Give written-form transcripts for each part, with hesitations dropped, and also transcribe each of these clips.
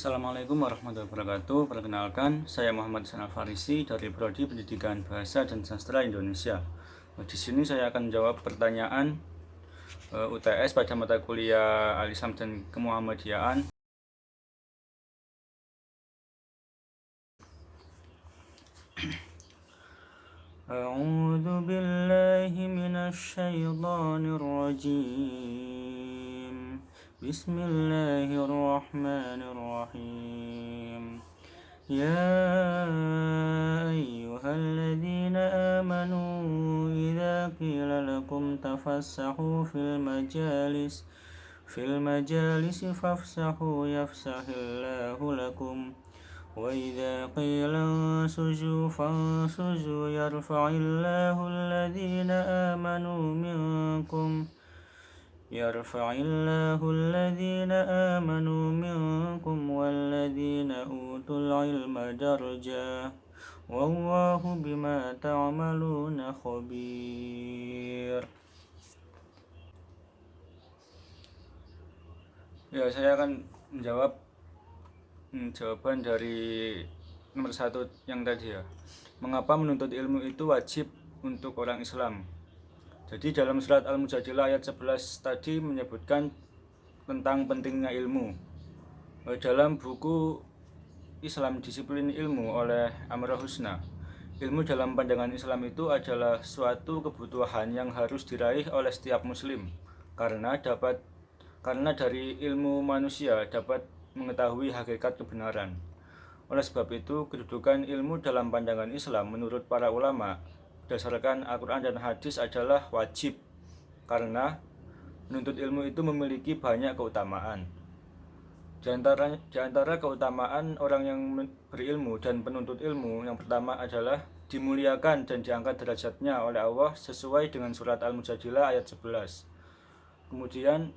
Assalamualaikum warahmatullahi wabarakatuh. Perkenalkan, saya Muhammad Hasan Al-Farisi dari Prodi Pendidikan Bahasa dan Sastra Indonesia. Di sini saya akan menjawab pertanyaan UTS pada mata kuliah Al-Islam dan Kemuhammadiyaan. A'udzu billahi minasy syaithanir rajim. Bismillahirrahmanirrahim. يا أيها الذين آمنوا إذا قيل لكم تفسحوا في المجالس فافسحوا يفسح الله لكم وإذا قيل انشزوا فانشزوا يرفع الله الذين آمنوا منكم والذين أوتوا العلم درجة والله بما تعملون خبير. Ya, saya akan menjawab jawaban dari nomor 1 yang tadi ya. Mengapa menuntut ilmu itu wajib untuk orang Islam? Jadi dalam surat Al-Mujadilah ayat 11 tadi menyebutkan tentang pentingnya ilmu. Dalam buku Islam Disiplin Ilmu oleh Amrah Husna, ilmu dalam pandangan Islam itu adalah suatu kebutuhan yang harus diraih oleh setiap muslim karena dari ilmu manusia dapat mengetahui hakikat kebenaran. Oleh sebab itu, kedudukan ilmu dalam pandangan Islam menurut para ulama berdasarkan Al-Quran dan Hadis adalah wajib karena menuntut ilmu itu memiliki banyak keutamaan. Di antara keutamaan orang yang berilmu dan penuntut ilmu, yang pertama adalah dimuliakan dan diangkat derajatnya oleh Allah sesuai dengan surat Al-Mujadilah ayat 11. Kemudian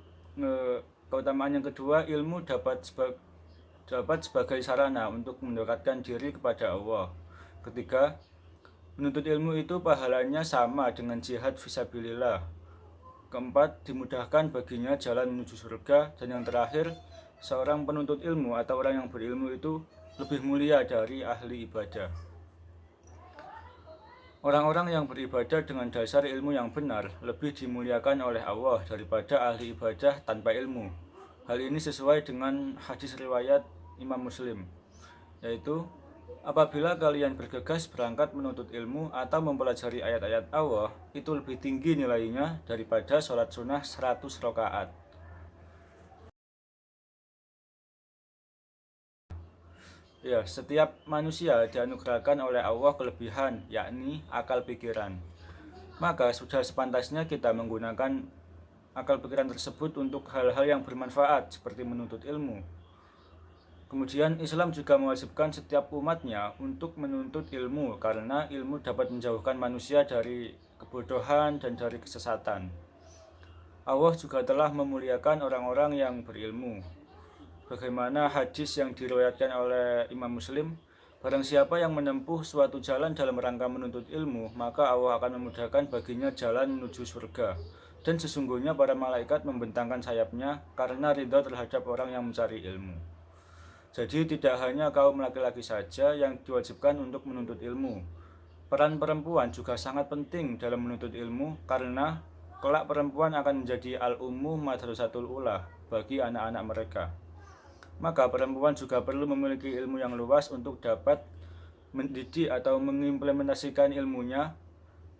keutamaan yang kedua, ilmu dapat sebagai sarana untuk mendekatkan diri kepada Allah. Ketiga, menuntut ilmu itu pahalanya sama dengan jihad fisabilillah. Keempat, dimudahkan baginya jalan menuju surga. Dan yang terakhir, seorang penuntut ilmu atau orang yang berilmu itu lebih mulia dari ahli ibadah. Orang-orang yang beribadah dengan dasar ilmu yang benar lebih dimuliakan oleh Allah daripada ahli ibadah tanpa ilmu. Hal ini sesuai dengan hadis riwayat Imam Muslim, yaitu apabila kalian bergegas berangkat menuntut ilmu atau mempelajari ayat-ayat Allah, itu lebih tinggi nilainya daripada sholat sunnah 100 rakaat. Ya, setiap manusia dianugerahkan oleh Allah kelebihan, yakni akal pikiran. Maka sudah sepantasnya kita menggunakan akal pikiran tersebut untuk hal-hal yang bermanfaat seperti menuntut ilmu. Kemudian Islam juga mewajibkan setiap umatnya untuk menuntut ilmu karena ilmu dapat menjauhkan manusia dari kebodohan dan dari kesesatan. Allah juga telah memuliakan orang-orang yang berilmu. Bagaimana hadis yang diriwayatkan oleh Imam Muslim, barang siapa yang menempuh suatu jalan dalam rangka menuntut ilmu, maka Allah akan memudahkan baginya jalan menuju surga. Dan sesungguhnya para malaikat membentangkan sayapnya karena ridha terhadap orang yang mencari ilmu. Jadi tidak hanya kaum laki-laki saja yang diwajibkan untuk menuntut ilmu. Peran perempuan juga sangat penting dalam menuntut ilmu karena kelak perempuan akan menjadi al-ummu madrasatul ula bagi anak-anak mereka. Maka perempuan juga perlu memiliki ilmu yang luas untuk dapat mendidik atau mengimplementasikan ilmunya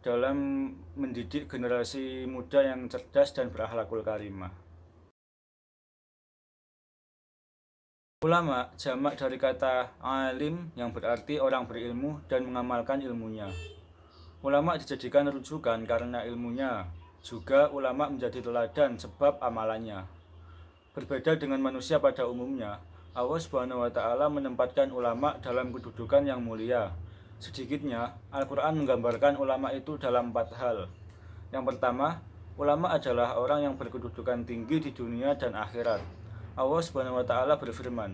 dalam mendidik generasi muda yang cerdas dan berakhlakul karimah. Ulama jamak dari kata alim yang berarti orang berilmu dan mengamalkan ilmunya. Ulama dijadikan rujukan karena ilmunya. Juga ulama menjadi teladan sebab amalannya. Berbeda dengan manusia pada umumnya, Allah Subhanahu wa Ta'ala menempatkan ulama dalam kedudukan yang mulia. Sedikitnya, Al-Quran menggambarkan ulama itu dalam 4 hal. Yang pertama, ulama adalah orang yang berkedudukan tinggi di dunia dan akhirat. Allah Subhanahu wa Ta'ala berfirman,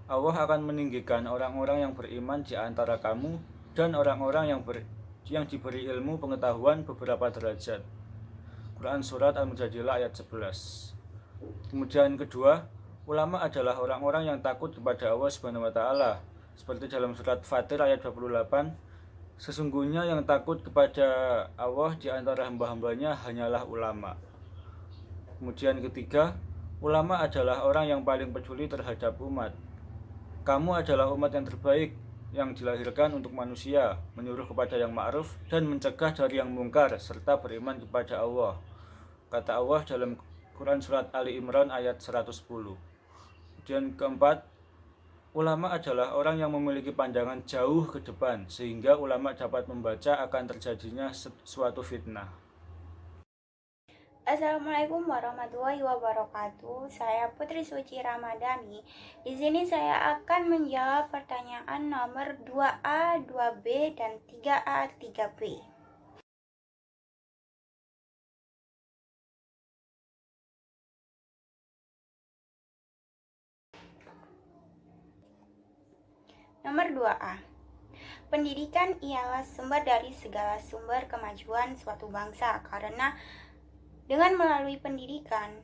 Allah akan meninggikan orang-orang yang beriman di antara kamu dan orang-orang yang diberi ilmu pengetahuan beberapa derajat. Quran Surat Al-Mujadilah ayat 11. Kemudian kedua, Ulama adalah orang-orang yang takut kepada Allah Subhanahu wa taala. Seperti dalam surat Fatir ayat 28, sesungguhnya yang takut kepada Allah di antara hamba-hambanya hanyalah ulama. Kemudian ketiga, ulama adalah orang yang paling peduli terhadap umat. Kamu adalah umat yang terbaik yang dilahirkan untuk manusia, menyuruh kepada yang ma'ruf dan mencegah dari yang mungkar, serta beriman kepada Allah. Kata Allah dalam Quran surat Ali Imran ayat 110. Kemudian keempat, ulama adalah orang yang memiliki pandangan jauh ke depan, sehingga ulama dapat membaca akan terjadinya suatu fitnah. Assalamualaikum warahmatullahi wabarakatuh. Saya Putri Suci Ramadhani. Di sini saya akan menjawab pertanyaan nomor 2A, 2B, dan 3A, 3B. Nomor 2A. Pendidikan ialah sumber dari segala sumber kemajuan suatu bangsa karena dengan melalui pendidikan,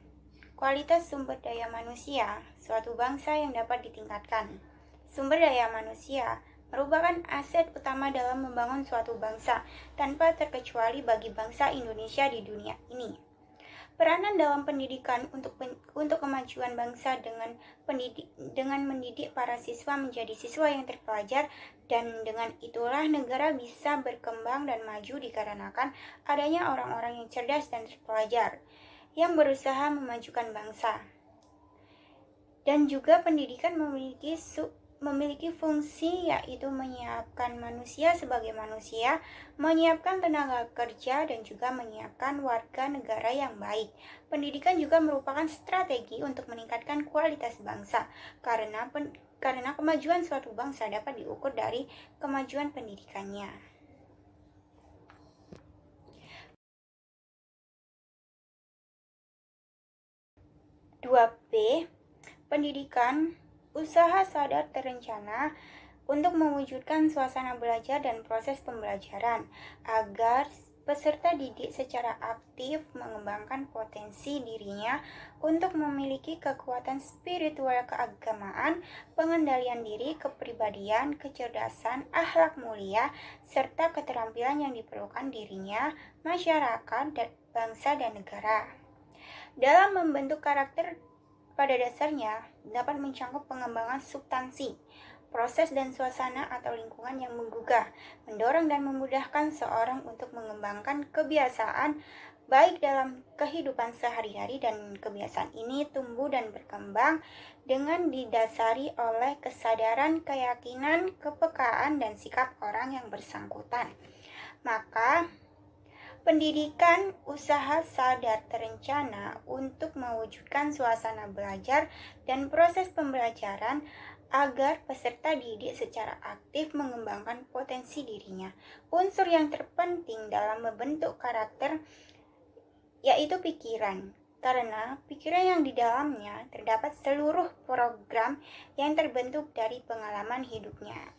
kualitas sumber daya manusia suatu bangsa yang dapat ditingkatkan. Sumber daya manusia merupakan aset utama dalam membangun suatu bangsa tanpa terkecuali bagi bangsa Indonesia di dunia ini. Peranan dalam pendidikan untuk kemajuan bangsa dengan mendidik para siswa menjadi siswa yang terpelajar, dan dengan itulah negara bisa berkembang dan maju dikarenakan adanya orang-orang yang cerdas dan terpelajar yang berusaha memajukan bangsa. Dan juga pendidikan memiliki fungsi, yaitu menyiapkan manusia sebagai manusia, menyiapkan tenaga kerja, dan juga menyiapkan warga negara yang baik. Pendidikan juga merupakan strategi untuk meningkatkan kualitas bangsa, karena kemajuan suatu bangsa dapat diukur dari kemajuan pendidikannya. 2B, pendidikan usaha sadar terencana untuk mewujudkan suasana belajar dan proses pembelajaran agar peserta didik secara aktif mengembangkan potensi dirinya untuk memiliki kekuatan spiritual keagamaan, pengendalian diri, kepribadian, kecerdasan, akhlak mulia, serta keterampilan yang diperlukan dirinya, masyarakat, bangsa, dan negara. Dalam membentuk karakter, pada dasarnya dapat mencakup pengembangan substansi, proses dan suasana atau lingkungan yang menggugah, mendorong dan memudahkan seorang untuk mengembangkan kebiasaan baik dalam kehidupan sehari-hari, dan kebiasaan ini tumbuh dan berkembang dengan didasari oleh kesadaran, keyakinan, kepekaan, dan sikap orang yang bersangkutan. Maka pendidikan usaha sadar terencana untuk mewujudkan suasana belajar dan proses pembelajaran agar peserta didik secara aktif mengembangkan potensi dirinya. Unsur yang terpenting dalam membentuk karakter yaitu pikiran, karena pikiran yang di dalamnya terdapat seluruh program yang terbentuk dari pengalaman hidupnya.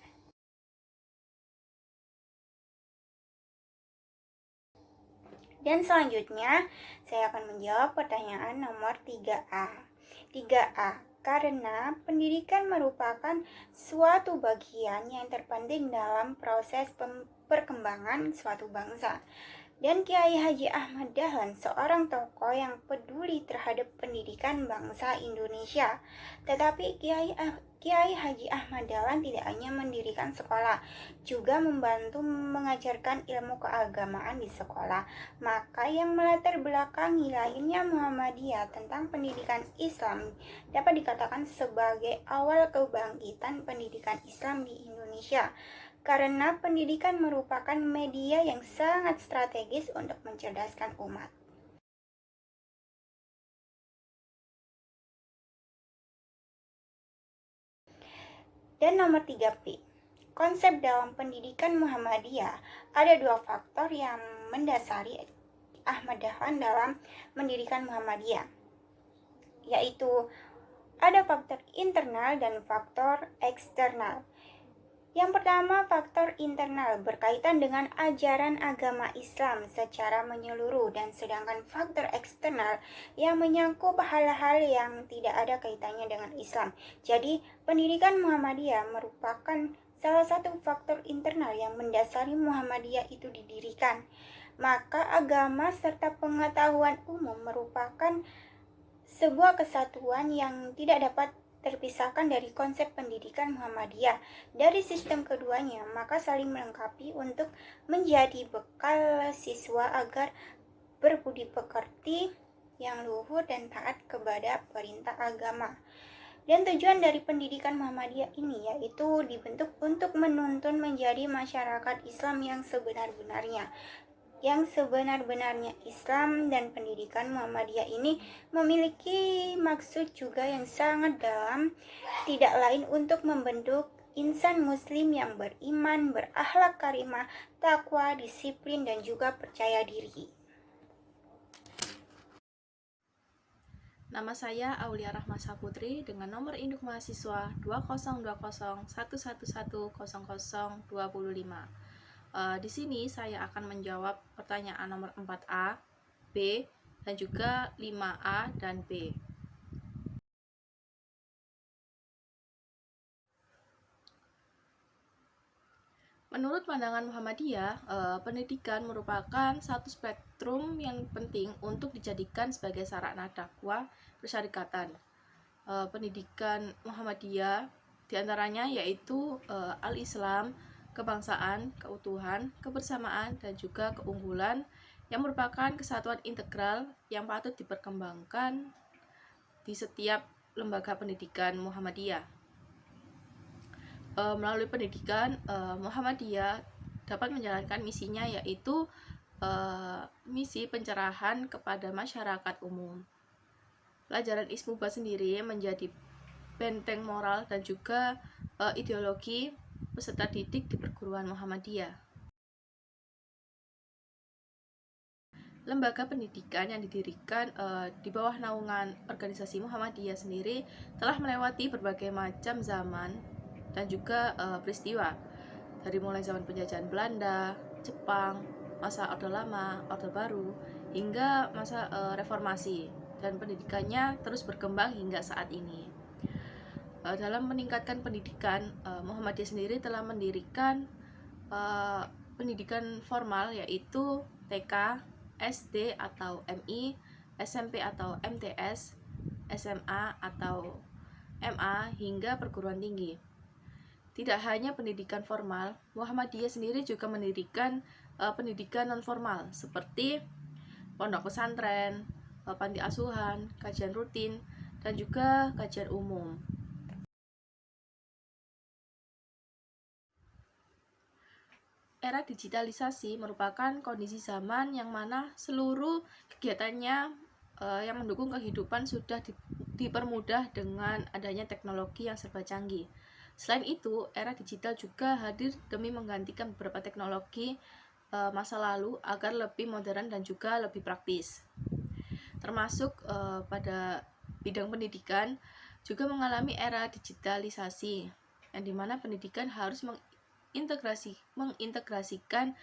Dan selanjutnya, saya akan menjawab pertanyaan nomor 3A. 3A, karena pendidikan merupakan suatu bagian yang terpenting dalam proses perkembangan suatu bangsa. Dan Kiai Haji Ahmad Dahlan, seorang tokoh yang peduli terhadap pendidikan bangsa Indonesia. Tetapi Kiai Haji Ahmad Dahlan tidak hanya mendirikan sekolah, juga membantu mengajarkan ilmu keagamaan di sekolah. Maka yang melatar belakangi lahirnya Muhammadiyah tentang pendidikan Islam dapat dikatakan sebagai awal kebangkitan pendidikan Islam di Indonesia, karena pendidikan merupakan media yang sangat strategis untuk mencerdaskan umat. Dan nomor 3B, konsep dalam pendidikan Muhammadiyah, ada dua faktor yang mendasari Ahmad Dahlan dalam mendirikan Muhammadiyah, yaitu ada faktor internal dan faktor eksternal. Yang pertama, faktor internal berkaitan dengan ajaran agama Islam secara menyeluruh, dan sedangkan faktor eksternal yang menyangkut hal-hal yang tidak ada kaitannya dengan Islam. Jadi, pendidikan Muhammadiyah merupakan salah satu faktor internal yang mendasari Muhammadiyah itu didirikan. Maka agama serta pengetahuan umum merupakan sebuah kesatuan yang tidak dapat terpisahkan dari konsep pendidikan Muhammadiyah. Dari sistem keduanya, maka saling melengkapi untuk menjadi bekal siswa agar berbudi pekerti yang luhur dan taat kepada perintah agama. Dan tujuan dari pendidikan Muhammadiyah ini yaitu dibentuk untuk menuntun menjadi masyarakat Islam yang sebenar-benarnya. Islam dan pendidikan Muhammadiyah ini memiliki maksud juga yang sangat dalam, tidak lain untuk membentuk insan muslim yang beriman, berakhlak karimah, takwa, disiplin, dan juga percaya diri. Nama saya Aulia Rahma Saputri dengan nomor induk mahasiswa 202011110025. Di sini saya akan menjawab pertanyaan nomor 4A, B, dan juga 5A dan B. Menurut pandangan Muhammadiyah, pendidikan merupakan satu spektrum yang penting untuk dijadikan sebagai sarana dakwah persyarikatan. Pendidikan Muhammadiyah diantaranya yaitu al-Islam, kebangsaan, keutuhan, kebersamaan, dan juga keunggulan yang merupakan kesatuan integral yang patut diperkembangkan di setiap lembaga pendidikan Muhammadiyah. Melalui pendidikan, Muhammadiyah dapat menjalankan misinya yaitu misi pencerahan kepada masyarakat umum. Pelajaran Ismubah sendiri menjadi benteng moral dan juga ideologi peserta didik di perguruan Muhammadiyah. Lembaga pendidikan yang didirikan di bawah naungan organisasi Muhammadiyah sendiri telah melewati berbagai macam zaman dan juga peristiwa, dari mulai zaman penjajahan Belanda, Jepang, masa Orde Lama, Orde Baru, hingga masa reformasi, dan pendidikannya terus berkembang hingga saat ini. Dalam meningkatkan pendidikan, Muhammadiyah sendiri telah mendirikan pendidikan formal yaitu TK, SD atau MI, SMP atau MTS, SMA atau MA, hingga perguruan tinggi. Tidak hanya pendidikan formal, Muhammadiyah sendiri juga mendirikan pendidikan non-formal seperti pondok pesantren, panti asuhan, kajian rutin, dan juga kajian umum. Era digitalisasi merupakan kondisi zaman yang mana seluruh kegiatannya yang mendukung kehidupan sudah dipermudah dengan adanya teknologi yang serba canggih. Selain itu, era digital juga hadir demi menggantikan beberapa teknologi masa lalu agar lebih modern dan juga lebih praktis. Termasuk pada bidang pendidikan juga mengalami era digitalisasi, yang dimana pendidikan harus mengintegrasikan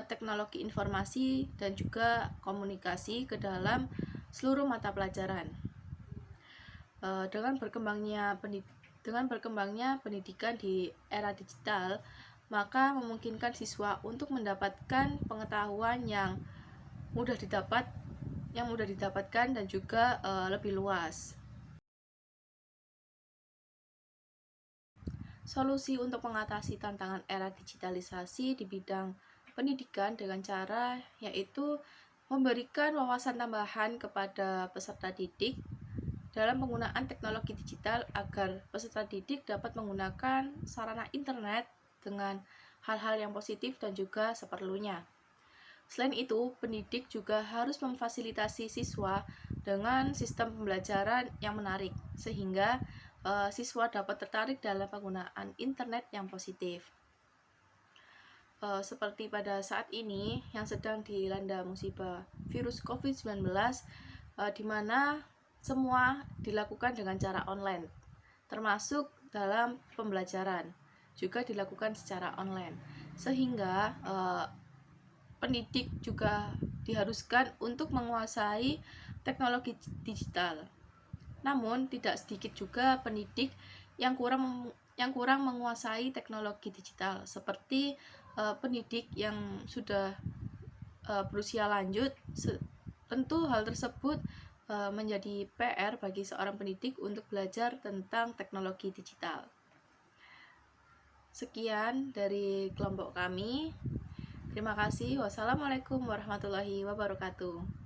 teknologi informasi dan juga komunikasi ke dalam seluruh mata pelajaran. Dengan berkembangnya pendidikan di era digital, maka memungkinkan siswa untuk mendapatkan pengetahuan yang mudah didapatkan dan juga lebih luas. Solusi untuk mengatasi tantangan era digitalisasi di bidang pendidikan dengan cara yaitu memberikan wawasan tambahan kepada peserta didik dalam penggunaan teknologi digital agar peserta didik dapat menggunakan sarana internet dengan hal-hal yang positif dan juga seperlunya. Selain itu, pendidik juga harus memfasilitasi siswa dengan sistem pembelajaran yang menarik, sehingga siswa dapat tertarik dalam penggunaan internet yang positif. Seperti pada saat ini yang sedang dilanda musibah virus COVID-19, di mana semua dilakukan dengan cara online, termasuk dalam pembelajaran. juga dilakukan secara online, sehingga pendidik juga diharuskan untuk menguasai teknologi digital. Namun tidak sedikit juga pendidik yang kurang menguasai teknologi digital, seperti pendidik yang sudah berusia lanjut. Tentu hal tersebut menjadi PR bagi seorang pendidik untuk belajar tentang teknologi digital. Sekian dari kelompok kami. Terima kasih. Wassalamualaikum warahmatullahi wabarakatuh.